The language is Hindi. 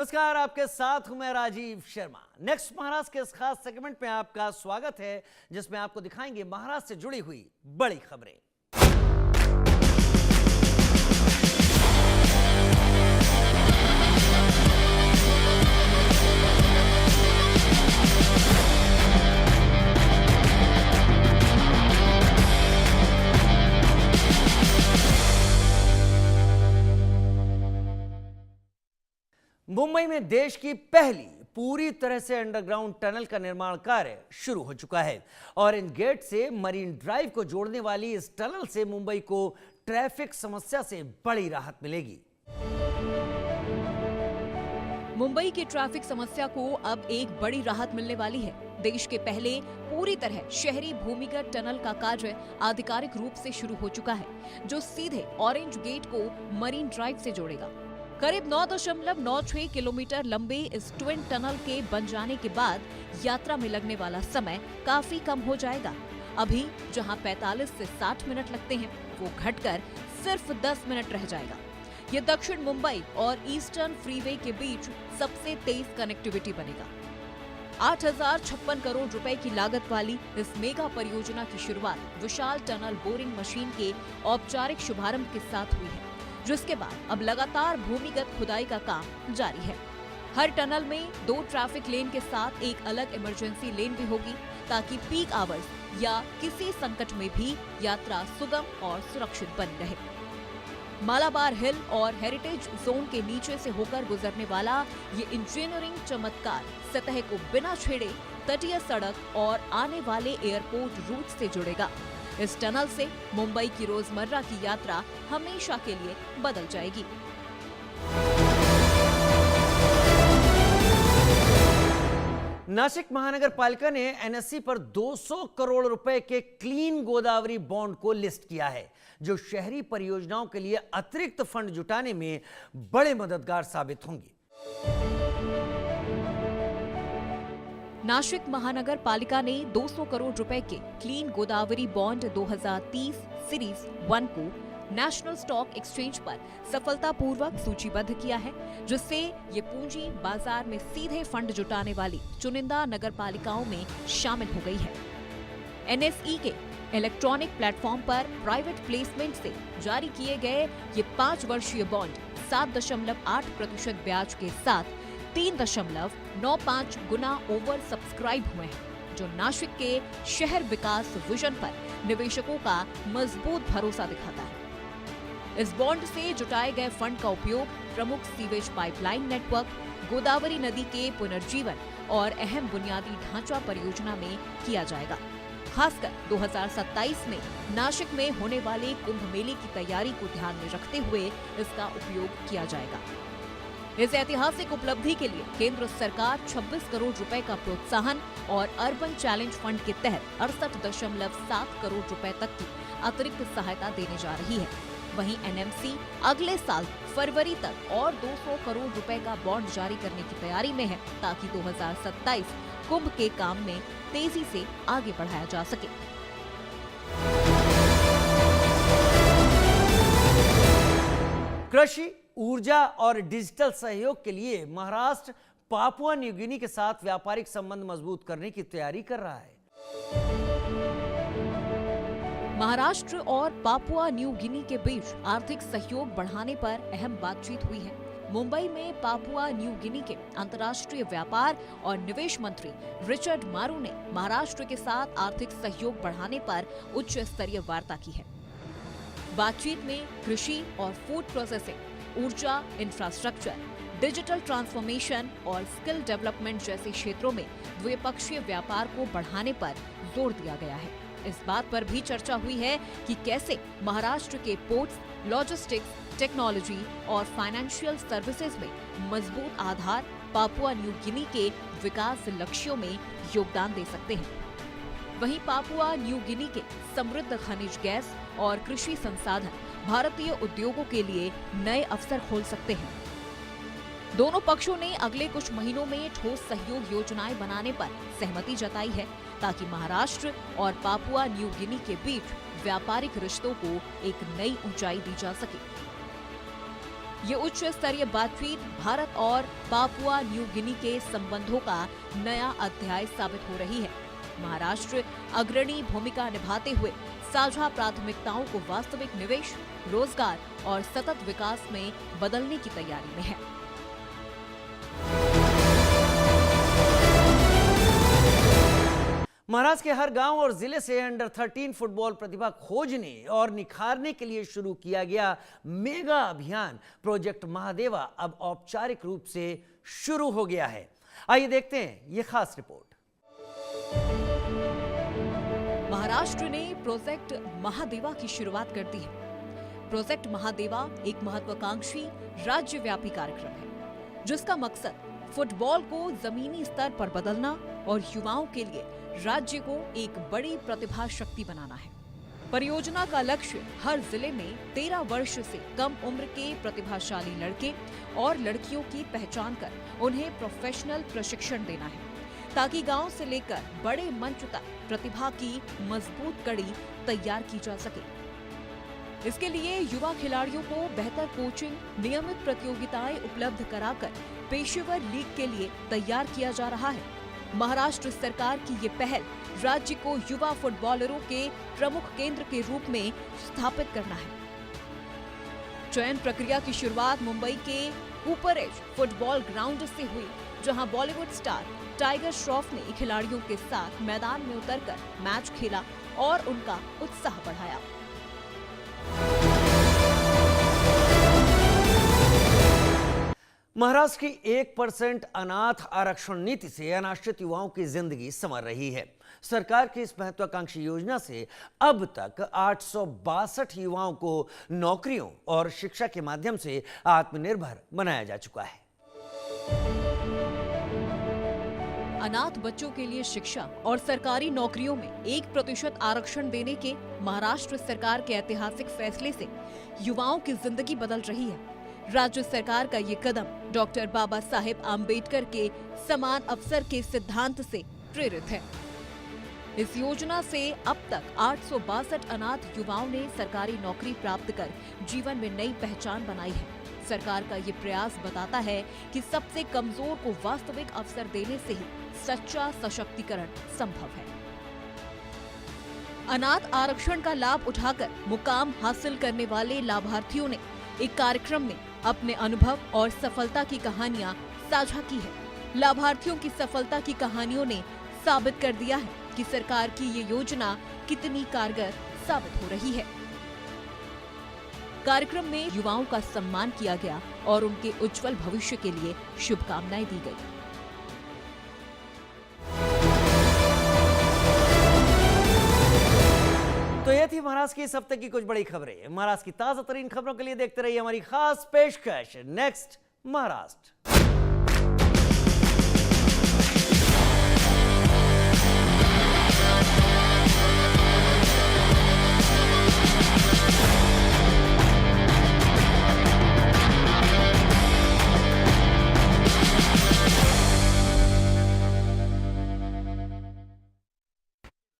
नमस्कार, आपके साथ हूं मैं राजीव शर्मा। नेक्स्ट महाराष्ट्र के इस खास सेगमेंट में आपका स्वागत है, जिसमें आपको दिखाएंगे महाराष्ट्र से जुड़ी हुई बड़ी खबरें। मुंबई में देश की पहली पूरी तरह से अंडरग्राउंड टनल का निर्माण कार्य शुरू हो चुका है और इन गेट से मरीन ड्राइव को जोड़ने वाली इस टनल से मुंबई को ट्रैफिक समस्या से बड़ी राहत मिलेगी। मुंबई की ट्रैफिक समस्या को अब एक बड़ी राहत मिलने वाली है। देश के पहले पूरी तरह शहरी भूमिगत टनल का कार्य आधिकारिक रूप से शुरू हो चुका है, जो सीधे ऑरेंज गेट को मरीन ड्राइव से जोड़ेगा। करीब 9.96 किलोमीटर लंबे इस ट्विन टनल के बन जाने के बाद यात्रा में लगने वाला समय काफी कम हो जाएगा। अभी जहां 45 से 60 मिनट लगते हैं, वो घटकर सिर्फ 10 मिनट रह जाएगा। ये दक्षिण मुंबई और ईस्टर्न फ्रीवे के बीच सबसे तेज कनेक्टिविटी बनेगा। 8,056 करोड़ रुपए की लागत वाली इस मेगा परियोजना की शुरुआत विशाल टनल बोरिंग मशीन के औपचारिक शुभारंभ के साथ हुई है, जिसके बाद अब लगातार भूमिगत खुदाई का काम जारी है। हर टनल में 2 ट्रैफिक लेन के साथ एक अलग इमरजेंसी लेन भी होगी, ताकि पीक आवर्स या किसी संकट में भी यात्रा सुगम और सुरक्षित बनी रहे। मालाबार हिल और हेरिटेज जोन के नीचे से होकर गुजरने वाला ये इंजीनियरिंग चमत्कार सतह को बिना छेड़े तटीय सड़क और आने वाले एयरपोर्ट रूट से जुड़ेगा। इस टनल से मुंबई की रोजमर्रा की यात्रा हमेशा के लिए बदल जाएगी। नासिक महानगर पालिका ने एनएससी पर 200 करोड़ रुपए के क्लीन गोदावरी बॉन्ड को लिस्ट किया है, जो शहरी परियोजनाओं के लिए अतिरिक्त फंड जुटाने में बड़े मददगार साबित होंगी। नासिक महानगर पालिका ने 200 करोड़ रुपए के क्लीन गोदावरी बॉन्ड 2030 सीरीज 1 को नेशनल स्टॉक एक्सचेंज पर सफलतापूर्वक सूचीबद्ध किया है, जिससे ये पूंजी बाजार में सीधे फंड जुटाने वाली चुनिंदा नगर पालिकाओं में शामिल हो गई है। एनएसई के इलेक्ट्रॉनिक प्लेटफॉर्म पर प्राइवेट प्लेसमेंट से जारी किए गए ये 5 वर्षीय बॉन्ड 7.8% ब्याज के साथ 3.95 गुना ओवर सब्सक्राइब हुए हैं, जो नासिक के शहर विकास विजन पर निवेशकों का मजबूत भरोसा दिखाता है। इस बॉन्ड से जुटाए गए फंड का उपयोग प्रमुख सीवेज पाइपलाइन नेटवर्क, गोदावरी नदी के पुनर्जीवन और अहम बुनियादी ढांचा परियोजना में किया जाएगा। खासकर 2027 में नासिक में होने वाले कुंभ मेले की तैयारी को ध्यान में रखते हुए इसका उपयोग किया जाएगा। इस ऐतिहासिक उपलब्धि के लिए केंद्र सरकार 26 करोड़ रुपए का प्रोत्साहन और अर्बन चैलेंज फंड के तहत 68.7 करोड़ रुपए तक की अतिरिक्त सहायता देने जा रही है। वहीं एनएमसी अगले साल फरवरी तक और 200 करोड़ रुपए का बॉन्ड जारी करने की तैयारी में है, ताकि 2027 कुंभ के काम में तेजी से आगे बढ़ाया जा सके। कृषि, ऊर्जा और डिजिटल सहयोग के लिए महाराष्ट्र पापुआ न्यू गिनी के साथ व्यापारिक संबंध मजबूत करने की तैयारी कर रहा है। महाराष्ट्र और पापुआ न्यू गिनी के बीच आर्थिक सहयोग बढ़ाने पर अहम बातचीत हुई है। मुंबई में पापुआ न्यू गिनी के अंतर्राष्ट्रीय व्यापार और निवेश मंत्री रिचर्ड मारू ने महाराष्ट्र के साथ आर्थिक सहयोग बढ़ाने पर उच्च स्तरीय वार्ता की है। बातचीत में कृषि और फूड प्रोसेसिंग, ऊर्जा, इंफ्रास्ट्रक्चर, डिजिटल ट्रांसफॉर्मेशन और स्किल डेवलपमेंट जैसे क्षेत्रों में द्विपक्षीय व्यापार को बढ़ाने पर जोर दिया गया है। इस बात पर भी चर्चा हुई है कि कैसे महाराष्ट्र के पोर्ट्स, लॉजिस्टिक्स, टेक्नोलॉजी और फाइनेंशियल सर्विसेज में मजबूत आधार पापुआ न्यू गिनी के विकास लक्ष्यों में योगदान दे सकते हैं। वहीं पापुआ न्यू गिनी के समृद्ध खनिज गैस और कृषि संसाधन भारतीय उद्योगों के लिए नए अवसर खोल सकते हैं। दोनों पक्षों ने अगले कुछ महीनों में ठोस सहयोग योजनाएं बनाने पर सहमति जताई है, ताकि महाराष्ट्र और पापुआ न्यू गिनी के बीच व्यापारिक रिश्तों को एक नई ऊंचाई दी जा सके। ये उच्च स्तरीय बातचीत भारत और पापुआ न्यू गिनी के संबंधों का नया अध्याय साबित हो रही है। महाराष्ट्र अग्रणी भूमिका निभाते हुए साझा प्राथमिकताओं को वास्तविक निवेश, रोजगार और सतत विकास में बदलने की तैयारी में है। महाराष्ट्र के हर गांव और जिले से अंडर 13 फुटबॉल प्रतिभा खोजने और निखारने के लिए शुरू किया गया मेगा अभियान प्रोजेक्ट महादेवा अब औपचारिक रूप से शुरू हो गया है। आइए देखते हैं ये खास रिपोर्ट। महाराष्ट्र ने प्रोजेक्ट महादेवा की शुरुआत कर दी है। प्रोजेक्ट महादेवा एक महत्वाकांक्षी राज्यव्यापी कार्यक्रम है जिसका मकसद फुटबॉल को जमीनी स्तर पर बदलना और युवाओं के लिए राज्य को एक बड़ी प्रतिभा शक्ति बनाना है। परियोजना का लक्ष्य हर जिले में 13 वर्ष से कम उम्र के प्रतिभाशाली लड़के और लड़कियों की पहचान कर उन्हें प्रोफेशनल प्रशिक्षण देना है ताकि गांव से लेकर बड़े मंच तक प्रतिभा की मजबूत कड़ी तैयार की जा सके। इसके लिए युवा खिलाड़ियों को बेहतर कोचिंग, नियमित प्रतियोगिताएं उपलब्ध कराकर पेशेवर लीग के लिए तैयार किया जा रहा है। महाराष्ट्र सरकार की ये पहल राज्य को युवा फुटबॉलरों के प्रमुख केंद्र के रूप में स्थापित करना है। चयन प्रक्रिया की शुरुआत मुंबई के कूपर एज फुटबॉल ग्राउंड से हुई, जहां बॉलीवुड स्टार टाइगर श्रॉफ ने खिलाड़ियों के साथ मैदान में उतरकर मैच खेला और उनका उत्साह बढ़ाया। महाराष्ट्र की 1% अनाथ आरक्षण नीति से अनाश्रित युवाओं की जिंदगी संवर रही है। सरकार की इस महत्वाकांक्षी योजना से अब तक 862 युवाओं को नौकरियों और शिक्षा के माध्यम से आत्मनिर्भर बनाया जा चुका है। अनाथ बच्चों के लिए शिक्षा और सरकारी नौकरियों में 1% आरक्षण देने के महाराष्ट्र सरकार के ऐतिहासिक फैसले से युवाओं की जिंदगी बदल रही है। राज्य सरकार का ये कदम डॉक्टर बाबा साहेब आम्बेडकर के समान अवसर के सिद्धांत से प्रेरित है। इस योजना से अब तक 862 अनाथ युवाओं ने सरकारी नौकरी प्राप्त कर जीवन में नई पहचान बनाई है। सरकार का ये प्रयास बताता है कि सबसे कमजोर को वास्तविक अवसर देने से ही सच्चा सशक्तिकरण संभव है। अनाथ आरक्षण का लाभ उठाकर मुकाम हासिल करने वाले लाभार्थियों ने एक कार्यक्रम में अपने अनुभव और सफलता की कहानियां साझा की है। लाभार्थियों की सफलता की कहानियों ने साबित कर दिया है कि सरकार की ये योजना कितनी कारगर साबित हो रही है। कार्यक्रम में युवाओं का सम्मान किया गया और उनके उज्जवल भविष्य के लिए शुभकामनाएं दी गई। तो ये थी महाराष्ट्र की इस हफ्ते की कुछ बड़ी खबरें। महाराष्ट्र की ताजा तरीन खबरों के लिए देखते रहिए हमारी खास पेशकश नेक्स्ट महाराष्ट्र।